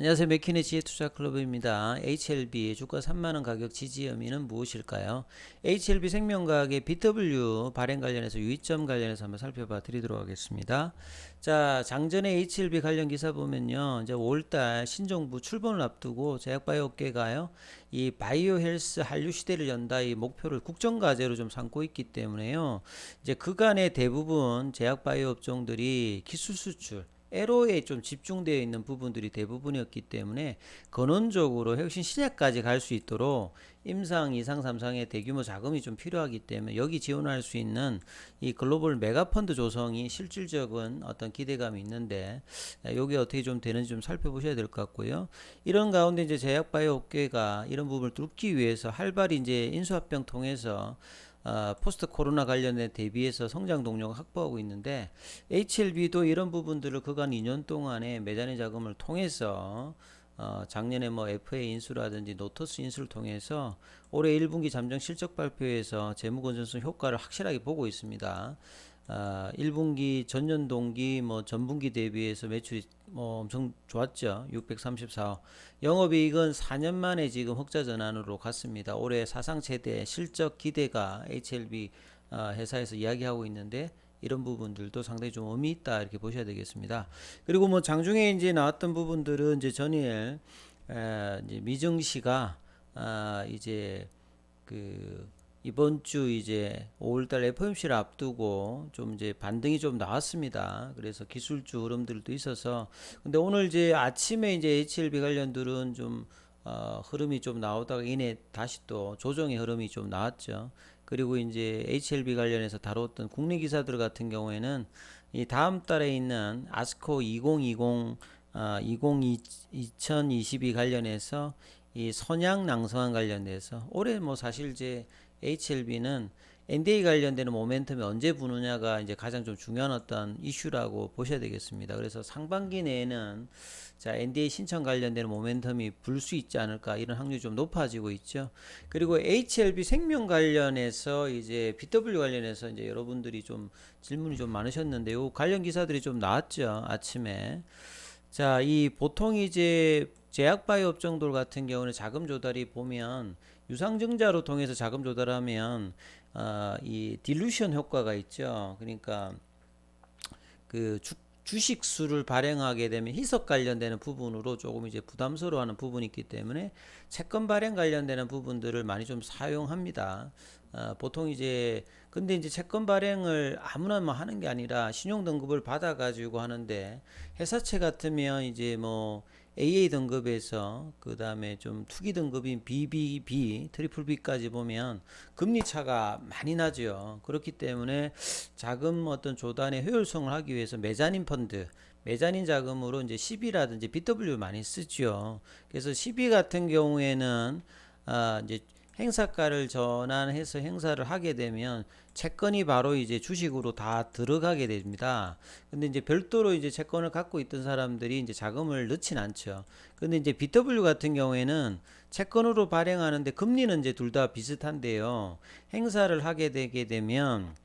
안녕하세요. 맥키네 지혜투자클럽입니다. HLB 주가 3만원 가격 지지 의미는 무엇일까요? HLB 생명과학의 BW 발행 관련해서 유의점 관련해서 한번 살펴봐 드리도록 하겠습니다. 자, 장전에 HLB 관련 기사 보면요. 이제 5월달 신정부 출범을 앞두고 제약바이오 업계가요. 이 바이오 헬스 한류 시대를 연다 이 목표를 국정과제로 좀 삼고 있기 때문에요. 이제 그간의 대부분 제약바이오 업종들이 기술 수출 애로에 좀 집중되어 있는 부분들이 대부분이었기 때문에 근원적으로 혁신 시작까지 갈 수 있도록 임상, 2상, 3상의 대규모 자금이 좀 필요하기 때문에 여기 지원할 수 있는 이 글로벌 메가펀드 조성이 실질적인 어떤 기대감이 있는데 여기 어떻게 좀 되는지 좀 살펴보셔야 될 것 같고요. 이런 가운데 이제 제약바이오 업계가 이런 부분을 뚫기 위해서 활발히 이제 인수합병 통해서 포스트 코로나 관련에 대비해서 성장 동력을 확보하고 있는데 HLB도 이런 부분들을 그간 2년 동안에 매자의 자금을 통해서 작년에 뭐 FA 인수라든지 노터스 인수를 통해서 올해 1분기 잠정 실적 발표에서 재무 건전성 효과를 확실하게 보고 있습니다. 1분기 전년 동기 뭐 전분기 대비해서 매출이 뭐 엄청 좋았죠. 634억. 영업이익은 4년 만에 지금 흑자 전환으로 갔습니다. 올해 사상 최대 실적 기대가 HLB 회사에서 이야기하고 있는데 이런 부분들도 상당히 좀 의미 있다 이렇게 보셔야 되겠습니다. 그리고 뭐 장중에 이제 나왔던 부분들은 이제 전일 이제 미증시가 이제 그 이번 주 이제 5월달 FOMC를 앞두고 좀 이제 반등이 좀 나왔습니다. 그래서 기술주 흐름들도 있어서 근데 오늘 이제 아침에 이제 HLB 관련들은 좀 흐름이 좀 나오다가 이내 다시 또 조정의 흐름이 좀 나왔죠. 그리고 이제 HLB 관련해서 다뤘던 국내 기사들 같은 경우에는 이 다음 달에 있는 아스코 2020 2022 관련해서 이 선양 낭성안 관련돼서 올해 뭐 사실 이제 HLB는 NDA 관련되는 모멘텀이 언제 부느냐가 이제 가장 좀 중요한 어떤 이슈라고 보셔야 되겠습니다. 그래서 상반기 내에는 자 NDA 신청 관련되는 모멘텀이 불 수 있지 않을까 이런 확률이 좀 높아지고 있죠. 그리고 HLB 생명 관련해서 이제 BW 관련해서 이제 여러분들이 좀 질문이 좀 많으셨는데 요 관련 기사들이 좀 나왔죠 아침에. 자, 이 보통 이제 제약바이오 업종들 같은 경우는 자금 조달이 보면 유상증자로 통해서 자금 조달하면 이 딜루션 효과가 있죠. 그러니까 그 주식수를 발행하게 되면 희석 관련되는 부분으로 조금 이제 부담스러워하는 부분이 있기 때문에 채권 발행 관련되는 부분들을 많이 좀 사용합니다. 보통 이제 근데 이제 채권 발행을 아무나 뭐 하는 게 아니라 신용 등급을 받아 가지고 하는데 회사채 같으면 이제 뭐 AA 등급에서 그 다음에 좀 투기 등급인 BBB, 트리플 B까지 보면 금리 차가 많이 나죠. 그렇기 때문에 자금 어떤 조달의 효율성을 하기 위해서 메자닌 펀드, 메자닌 자금으로 이제 CB라든지 BW 많이 쓰죠. 그래서 CB 같은 경우에는 이제 행사가를 전환해서 행사를 하게 되면 채권이 바로 이제 주식으로 다 들어가게 됩니다. 근데 이제 별도로 이제 채권을 갖고 있던 사람들이 이제 자금을 넣진 않죠. 근데 이제 BW 같은 경우에는 채권으로 발행하는데 금리는 이제 둘 다 비슷한데요. 행사를 하게 되게 되면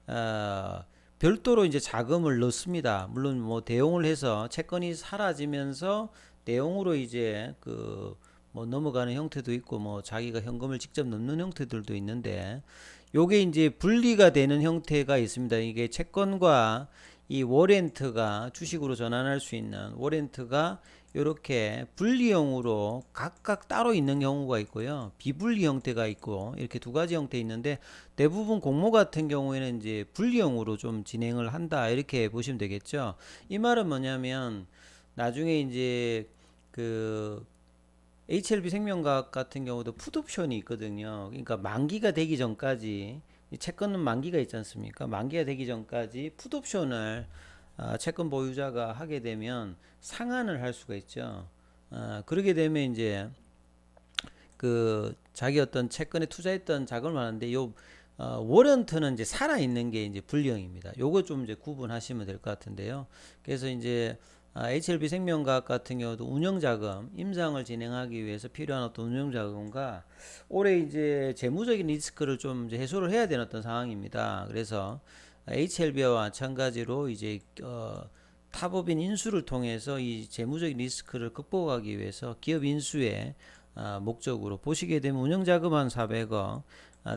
어, 별도로 이제 자금을 넣습니다. 물론 뭐 대용을 해서 채권이 사라지면서 대용으로 이제 그 뭐 넘어가는 형태도 있고 뭐 자기가 현금을 직접 넣는 형태들도 있는데 요게 이제 분리가 되는 형태가 있습니다. 이게 채권과 이 워렌트가 주식으로 전환할 수 있는 워렌트가 이렇게 분리형으로 각각 따로 있는 경우가 있고요. 비분리 형태가 있고 이렇게 두 가지 형태 있는데 대부분 공모 같은 경우에는 이제 분리형으로 좀 진행을 한다 이렇게 보시면 되겠죠. 이 말은 뭐냐면 나중에 이제 그 HLB 생명과학 같은 경우도 풋옵션이 있거든요. 그러니까 만기가 되기 전까지 채권은 만기가 있지 않습니까? 만기가 되기 전까지 풋옵션을 채권 보유자가 하게 되면 상환을 할 수가 있죠. 그러게 되면 이제 그 자기 어떤 채권에 투자했던 자금을 하는데 요 워런트는 이제 살아 있는 게 이제 불량입니다. 요거 좀 이제 구분하시면 될 것 같은데요. 그래서 이제 HLB 생명과학 같은 경우도 운영자금, 임상을 진행하기 위해서 필요한 어떤 운영자금과 올해 이제 재무적인 리스크를 좀 이제 해소를 해야 되는 어떤 상황입니다. 그래서 HLB와 마찬가지로 이제 탑업인 인수를 통해서 이 재무적인 리스크를 극복하기 위해서 기업 인수의 목적으로 보시게 되면 운영자금 한 400억,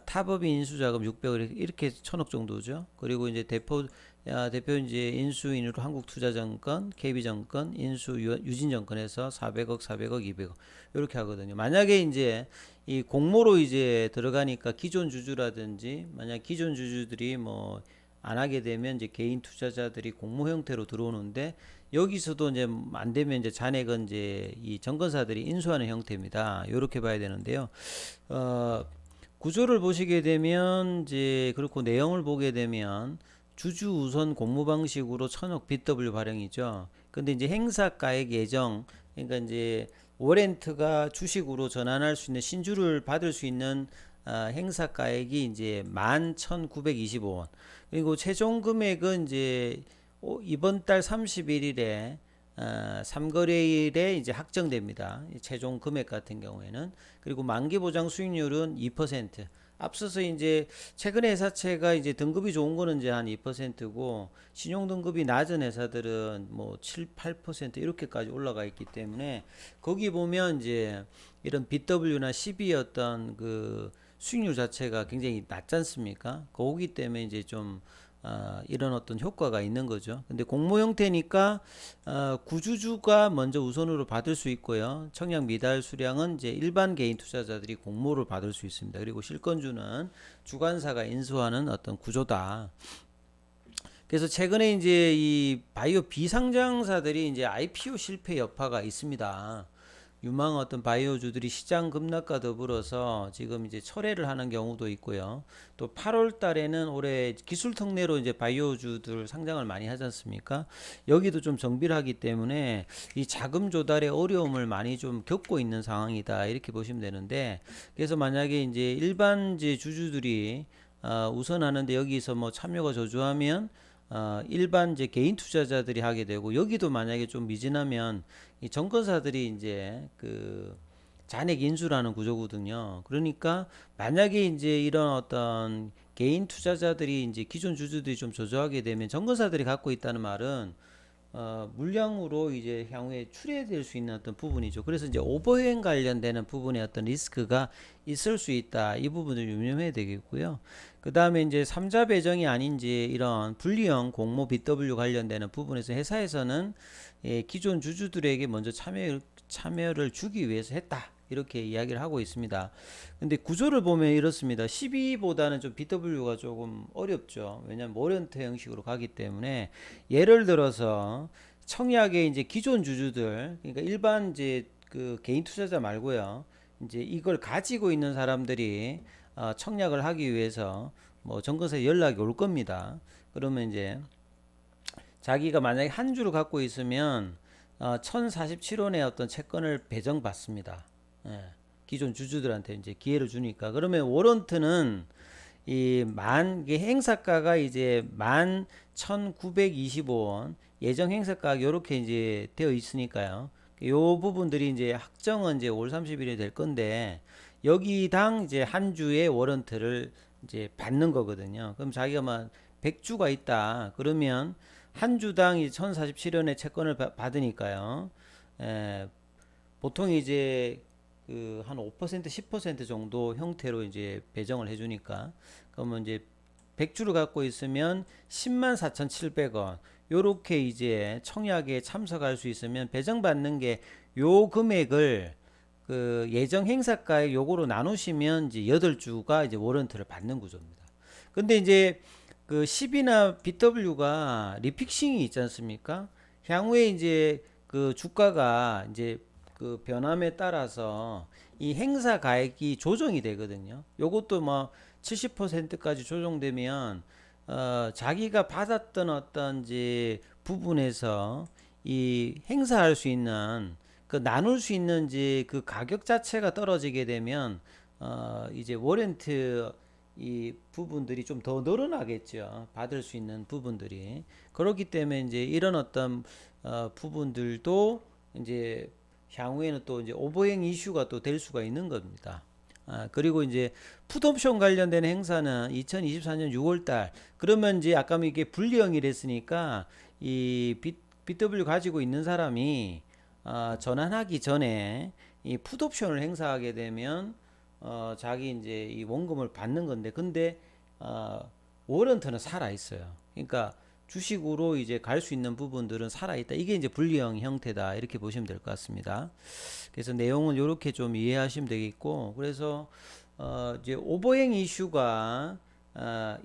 탑업인 인수자금 600억 이렇게 1000억 정도죠. 그리고 이제 대표 이제 인수인으로 한국투자증권, KB증권, 유진증권에서 400억, 400억, 200억 이렇게 하거든요. 만약에 이제 이 공모로 이제 들어가니까 기존 주주라든지 만약 기존 주주들이 뭐 안 하게 되면 이제 개인 투자자들이 공모 형태로 들어오는데 여기서도 이제 안 되면 이제 잔액은 이제 이 정건사들이 인수하는 형태입니다. 이렇게 봐야 되는데요. 구조를 보시게 되면 이제 그렇고 내용을 보게 되면 주주 우선 공모 방식으로 1000억 BW 발행이죠. 근데 이제 행사가액 예정 그러니까 이제 워렌트가 주식으로 전환할 수 있는 신주를 받을 수 있는 행사가액이 이제 11,925원. 그리고 최종 금액은 이제 이번 달 31일에 3거래일에 이제 확정됩니다. 최종 금액 같은 경우에는. 그리고 만기 보장 수익률은 2%. 앞서서 이제 최근에 회사채가 이제 등급이 좋은 거는 이제 한 2%고 신용 등급이 낮은 회사들은 뭐 7, 8% 이렇게까지 올라가 있기 때문에 거기 보면 이제 이런 BW나 CB의 어떤 그 수익률 자체가 굉장히 낮지 않습니까? 거기 때문에 이제 좀 이런 어떤 효과가 있는 거죠. 근데 공모 형태니까 구주주가 먼저 우선으로 받을 수 있고요. 청약 미달 수량은 이제 일반 개인 투자자들이 공모를 받을 수 있습니다. 그리고 실권주는 주관사가 인수하는 어떤 구조다. 그래서 최근에 이제 이 바이오 비상장사들이 이제 IPO 실패 여파가 있습니다. 유망 어떤 바이오주들이 시장 급락과 더불어서 지금 이제 철회를 하는 경우도 있고요. 또 8월 달에는 올해 기술 특례로 이제 바이오주들 상장을 많이 하지 않습니까? 여기도 좀 정비를 하기 때문에 이 자금 조달의 어려움을 많이 좀 겪고 있는 상황이다. 이렇게 보시면 되는데 그래서 만약에 이제 일반 이제 주주들이 우선하는데 여기서 뭐 참여가 저조하면 일반 이제 개인 투자자들이 하게 되고 여기도 만약에 좀 미진하면 이 정권사들이 이제 그 잔액 인수라는 구조거든요. 그러니까 만약에 이제 이런 어떤 개인 투자자들이 이제 기존 주주들이 좀 저조하게 되면 정권사들이 갖고 있다는 말은 물량으로 이제 향후에 출회될 수 있는 어떤 부분이죠. 그래서 이제 오버행 관련되는 부분의 어떤 리스크가 있을 수 있다. 이 부분을 유념해야 되겠고요. 그 다음에 이제 3자 배정이 아닌지 이런 분리형 공모 BW 관련되는 부분에서 회사에서는 기존 주주들에게 먼저 참여를 주기 위해서 했다. 이렇게 이야기를 하고 있습니다. 근데 구조를 보면 이렇습니다. 12보다는 좀 BW가 조금 어렵죠. 왜냐하면 모런트 형식으로 가기 때문에 예를 들어서 청약의 이제 기존 주주들, 그러니까 일반 이제 그 개인 투자자 말고요. 이제 이걸 가지고 있는 사람들이 청약을 하기 위해서 뭐 정권사에 연락이 올 겁니다. 그러면 이제 자기가 만약에 한 주를 갖고 있으면 1047원의 어떤 채권을 배정받습니다. 예, 기존 주주들한테 이제 기회를 주니까. 그러면 워런트는 이게 행사가가 이제 11,925원 예정 행사가 요렇게 이제 되어 있으니까요. 요 부분들이 이제 확정은 이제 올 30일에 될 건데 여기당 이제 한 주의 워런트를 이제 받는 거거든요. 그럼 자기가 막 100주가 있다. 그러면 한 주당 1,047원의 채권을 받으니까요. 보통 이제 그 한 5% 10% 정도 형태로 이제 배정을 해주니까 그러면 이제 100주를 갖고 있으면 104,700원 요렇게 이제 청약에 참석할 수 있으면 배정받는 게 요 금액을 그 예정 행사가에 요거로 나누시면 이제 8주가 이제 워런트를 받는 구조입니다. 근데 이제 그 10이나 BW가 리픽싱이 있지 않습니까? 향후에 이제 그 주가가 이제 그 변함에 따라서 이 행사 가액이 조정이 되거든요. 요것도 뭐 70%까지 조정되면 자기가 받았던 어떤 이제 부분에서 이 행사할 수 있는 그 나눌 수 있는 이제 그 가격 자체가 떨어지게 되면 이제 워렌트 이 부분들이 좀 더 늘어나겠죠. 받을 수 있는 부분들이. 그렇기 때문에 이제 이런 어떤 부분들도 이제 향후에는 또 이제 오버행 이슈가 또 될 수가 있는 겁니다. 그리고 이제 풋옵션 관련된 행사는 2024년 6월 달. 그러면 이제 아까 이게 분리형이랬으니까 이 BW 가지고 있는 사람이 전환하기 전에 이 풋옵션을 행사하게 되면 자기 이제 이 원금을 받는 건데, 근데 워런트는 살아 있어요. 그러니까 주식으로 이제 갈 수 있는 부분들은 살아 있다. 이게 이제 분리형 형태다. 이렇게 보시면 될 것 같습니다. 그래서 내용은 이렇게 좀 이해하시면 되겠고, 그래서 이제 오버행 이슈가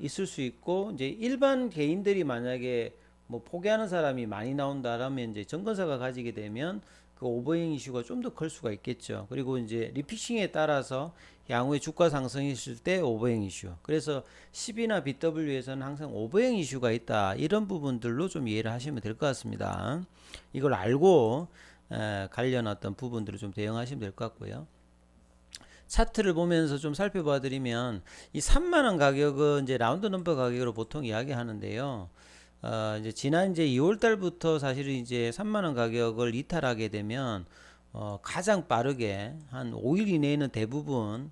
있을 수 있고, 이제 일반 개인들이 만약에 뭐 포기하는 사람이 많이 나온다라면 이제 증권사가 가지게 되면 그 오버행 이슈가 좀 더 클 수가 있겠죠. 그리고 이제 리피싱에 따라서 향후에 주가 상승이 있을 때 오버행 이슈. 그래서 10이나 BW에서는 항상 오버행 이슈가 있다. 이런 부분들로 좀 이해를 하시면 될 것 같습니다. 이걸 알고 관련 어떤 부분들을 좀 대응하시면 될 것 같고요. 차트를 보면서 좀 살펴봐 드리면 이 3만 원 가격은 이제 라운드 넘버 가격으로 보통 이야기하는데요. 이제 지난 이제 2월 달부터 사실은 이제 3만 원 가격을 이탈하게 되면 가장 빠르게 한 5일 이내에는 대부분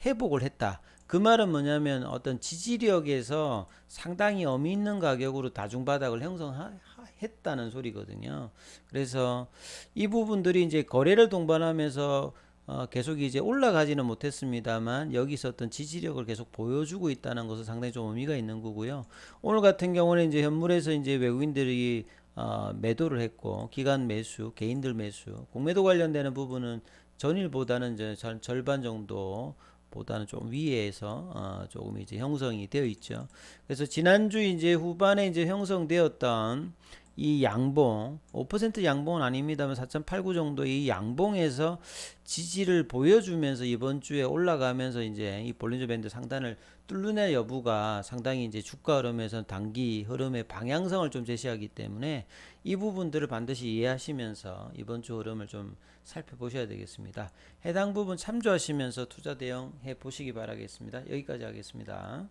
회복을 했다. 그 말은 뭐냐면 어떤 지지력에서 상당히 의미 있는 가격으로 다중바닥을 형성했다는 소리거든요. 그래서 이 부분들이 이제 거래를 동반하면서 계속 이제 올라가지는 못했습니다만 여기서 어떤 지지력을 계속 보여주고 있다는 것은 상당히 좀 의미가 있는 거고요. 오늘 같은 경우는 이제 현물에서 이제 외국인들이 매도를 했고, 기관 매수, 개인들 매수, 공매도 관련되는 부분은 전일보다는 이제 절반 정도 보다는 좀 위에서 조금 이제 형성이 되어 있죠. 그래서 지난주 이제 후반에 이제 형성되었던 이 양봉, 5% 양봉은 아닙니다만 4.89 정도 이 양봉에서 지지를 보여주면서 이번 주에 올라가면서 이제 이 볼린저 밴드 상단을 뚫느냐 여부가 상당히 이제 주가 흐름에서 단기 흐름의 방향성을 좀 제시하기 때문에 이 부분들을 반드시 이해하시면서 이번 주 흐름을 좀 살펴보셔야 되겠습니다. 해당 부분 참조하시면서 투자 대응 해 보시기 바라겠습니다. 여기까지 하겠습니다.